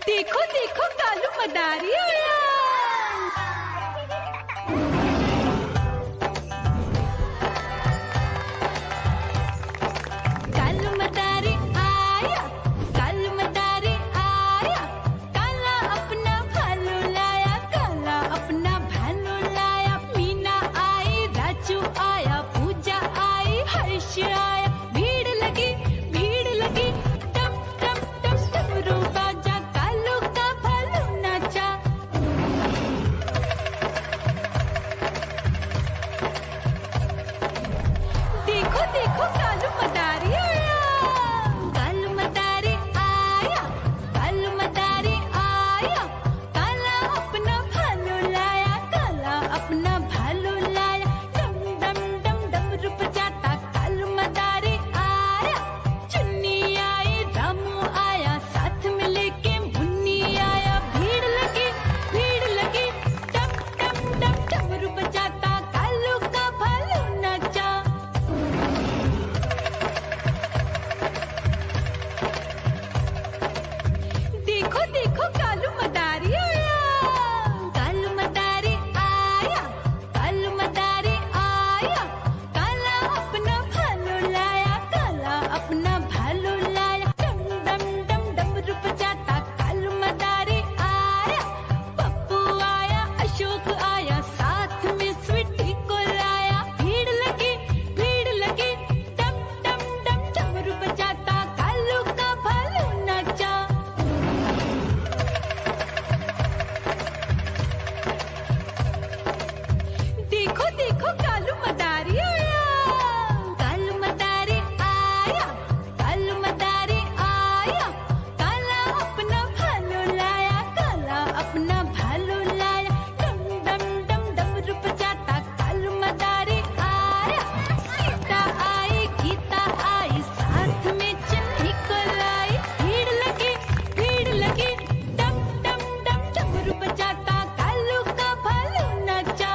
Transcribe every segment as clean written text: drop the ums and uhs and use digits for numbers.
देखो देखो कालू मदारी आया। कालू मदारी आया, कालू मदारी आया, काला अपना भालू लाया, काला अपना भालू लाया। मीना आई, राजू आया, पूजा आई, हर्ष आया। भीड़ लगी टम टम टम डमरू बाजा, कालू का भालू नाचा। देखो देखो कालू मदारी आया, कालू मदारी आया, कालू मदारी आया, काला अपना भालू लाया, काला अपना भालू लाया। डम डम डम डमरू बजाता कालू मदारी आया। चुन्नी आई, रामू आया, साथ में लेके मुन्नी आया। भीड़ लगी टम टम टम डमरू बजाता कालू का भालू नाचा। देखो देखो कालू मदारी आया, कालू मदारी आया, कालू मदारी आया, काला अपना भालू लाया, काला अपना भालू लाया। डम डम डम डमरू बजाता कालू मदारी आया। पप्पू आया, अशोक आया, साथ में स्वीटी को लाया। भीड़ लगी टम टम टम डमरू बजाता कालू का भालू नाचा। देखो देखो कालू मदारी आया, कालू मदारी आया, कालू मदारी आया, काला अपना भालू लाया, काला अपना भालू लाया। डम डम डम डमरू बजाता कालू मदारी आया। सीता आई, गीता आई, साथ में चन्नी को लाई। भीड़ लगी टम टम टम डमरू बजाता कालू का भालू नाचा।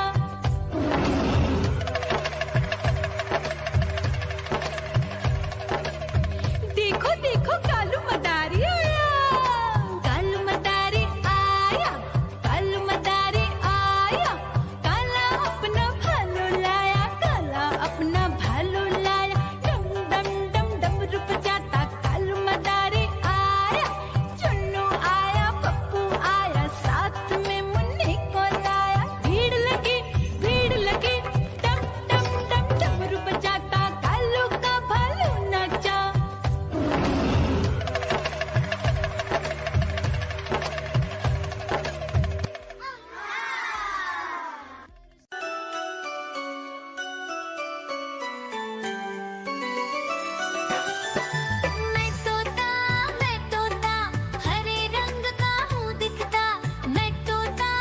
देखो देखो कालू मदारी आया, कालू मदारी आया, कालू मदारी आया, काला अपना भालू लाया, काला अपना भालू लाया। डम डम डम डमरू बजाता कालू मदारी आया। चुन्नू आया, पप्पू आया, साथ में मुन्नी को लाया। भीड़ लगी टम टम टम डमरू बजाता कालू का भालू नाचा। मैं तोता हरे रंग का हूँ दिखता। मैं तोता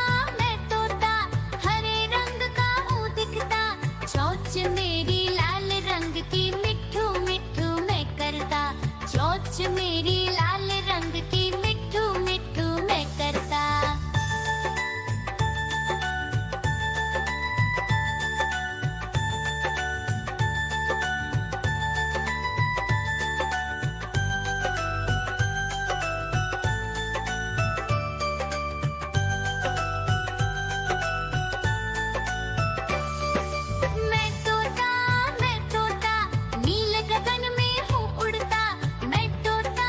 हरे रंग का हूँ दिखता। चोंच मेरी लाल रंग की, मिट्ठू मिट्ठू मैं करता। चोंच मेरी लाल रंग की, मिट्ठू मिट्ठू मैं करता। मैं तोता नील गगन में हूँ उड़ता। मैं तोता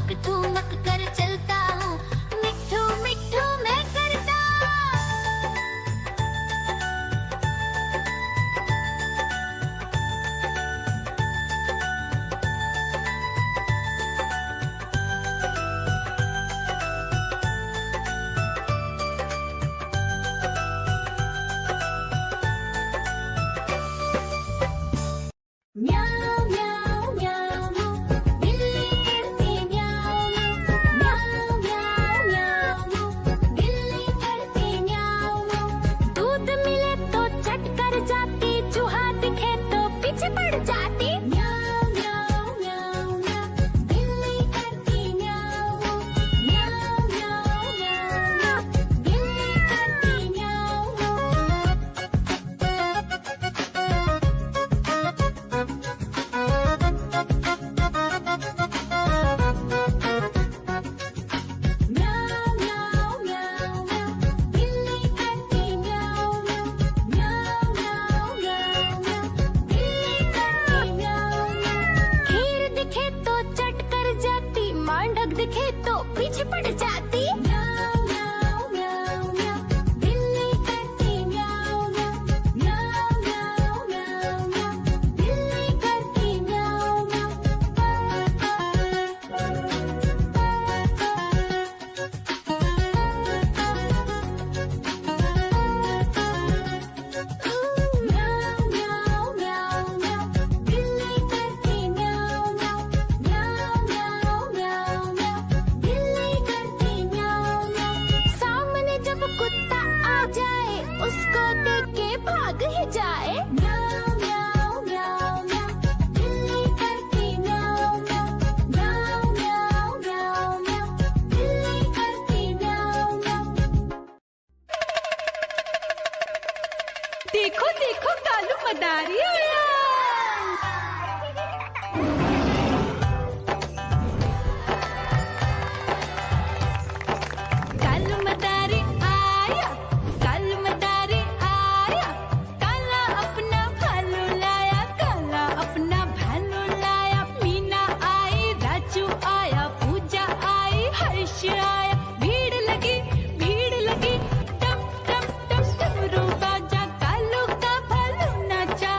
ठुमक ठुमक कर चलता हूँ, मिट्ठू मिट्ठू मैं करता। म्याऊं म्याऊं म्याऊं, बिल्ली करती म्याऊं म्याऊं म्याऊं म्याऊं, बिल्ली करती म्याऊं। दूध मिले तो चट कर जाती, चूहा दिखे तो पीछे पड़ जाती। म्याऊं म्याऊं म्याऊं म्याऊं, बिल्ली करती म्याऊं म्याऊं म्याऊं म्याऊं, बिल्ली करती म्याऊं। म्याऊं म्याऊं म्याऊं म्याऊं, बिल्ली करती म्याऊं म्याऊं म्याऊं म्याऊं म्याऊं, बिल्ली करती म्याऊं। खीर दिखे तो चट कर जाती, मांडक दिखे तो पीछे पड़ जाती। म्याऊं म्याऊं म्याऊं म्याऊं, बिल्ली करती म्याऊं म्याऊं म्याऊं म्याऊं म्याऊं म्याऊं, बिल्ली करती म्याऊं म्याऊं म्याऊं म्याऊं म्याऊं, बिल्ली करती म्याऊं म्याऊं म्याऊं म्याऊं म्याऊं म्याऊं, बिल्ली करती म्याऊं म्याऊं। सामने जब कुत्ता आ जाए, उसको देख के भाग ही जाए। म्याऊं म्याऊं म्याऊं म्याऊं, बिल्ली करती म्याऊं म्याऊं म्याऊं म्याऊं म्याऊं म्याऊं, बिल्ली करती म्याऊं म्याऊं। देखो देखो कालू मदारी आया। कालू मदारी आया, कालू मदारी आया, काला अपना भालू लाया, काला अपना भालू लाया। मीना आई, राजू आया, पूजा आई, हर्ष आया। भीड़ लगी टम टम टम डमरू बाजा, कालू का भालू नाचा।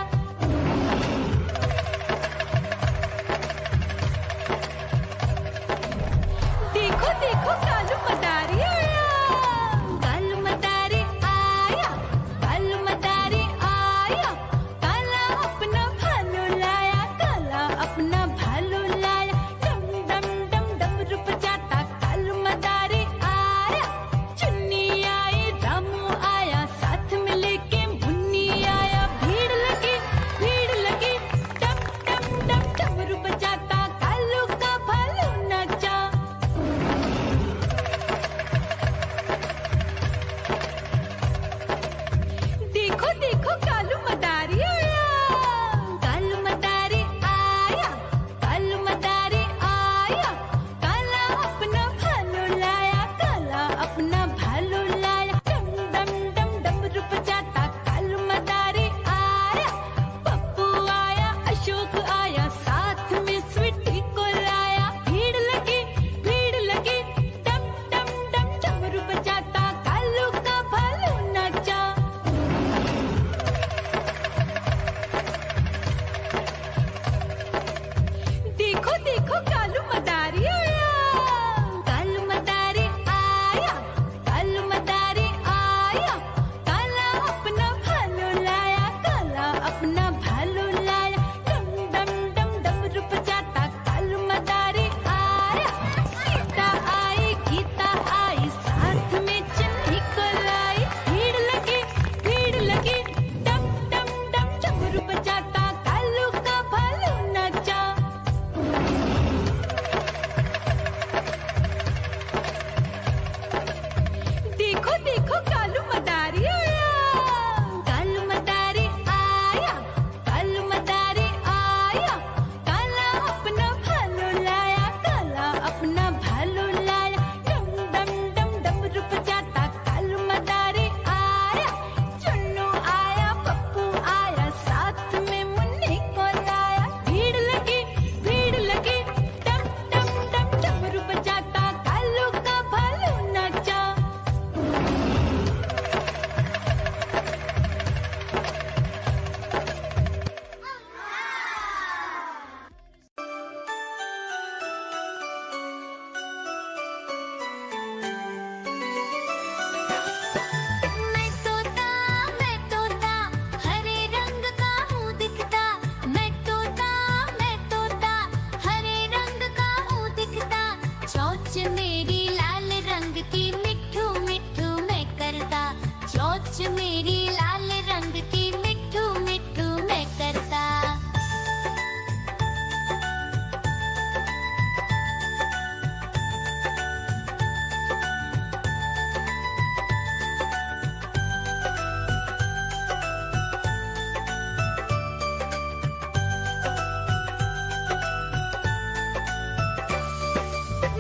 चोच मेरी लाल रंग की मिठू मिठू मैं करता, चोच मेरी लाल रंग की मिठू मिठू मैं करता।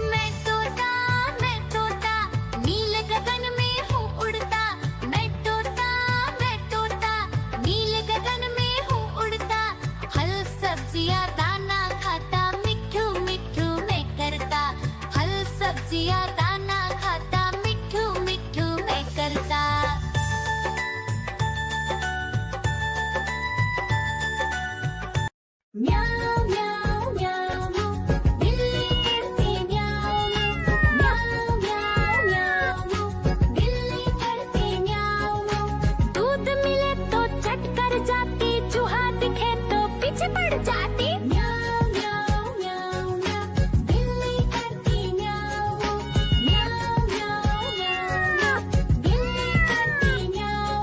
मैं तोता नील गगन में हूँ उड़ता, मैं तोता नील गगन में हूँ उड़ता। फल सब्जियाँ दाना खाता, मिठू मिठू मैं करता, फल सब्जियाँ दाना खाता, मिठू मिठू मैं करता। म्याऊ म्याऊ म्याऊ बिल्ली करती म्याऊ म्याऊ म्याऊ म्याऊ बिल्ली करती म्याऊ। दूध मिले तो चट कर जाती, चूहा दिखे तो पीछे पड़ जाती। म्याऊ म्याऊ म्याऊ म्याऊ बिल्ली करती म्याऊ म्याऊ म्याऊ म्याऊ बिल्ली करती म्याऊ।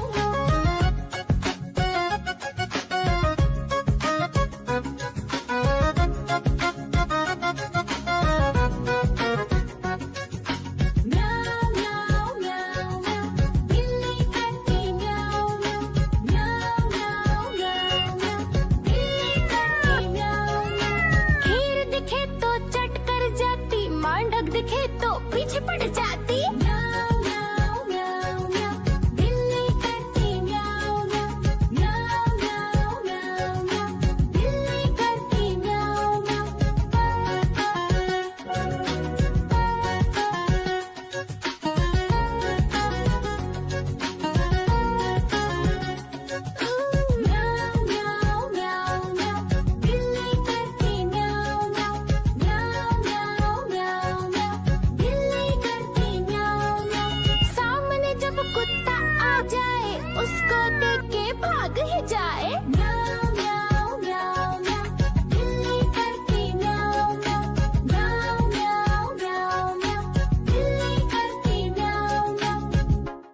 म्याऊ म्याऊ म्याऊ म्याऊ बिल्ली करती म्याऊ म्याऊ म्याऊ म्याऊ म्याऊ बिल्ली करती म्याऊ। खीर दिखे तो चट कर जाती, मांडक दिखे तो पीछे पड़ जाती। म्याऊ म्याऊ म्याऊ म्याऊ बिल्ली करती म्याऊ म्याऊ म्याऊ म्याऊ म्याऊ म्याऊ बिल्ली करती म्याऊ म्याऊ म्याऊ म्याऊ म्याऊ बिल्ली करती म्याऊ म्याऊ म्याऊ म्याऊ म्याऊ म्याऊ बिल्ली करती म्याऊ म्याऊ। सामने जब कुत्ता आ जाए, उसको देख के भाग ही जाए।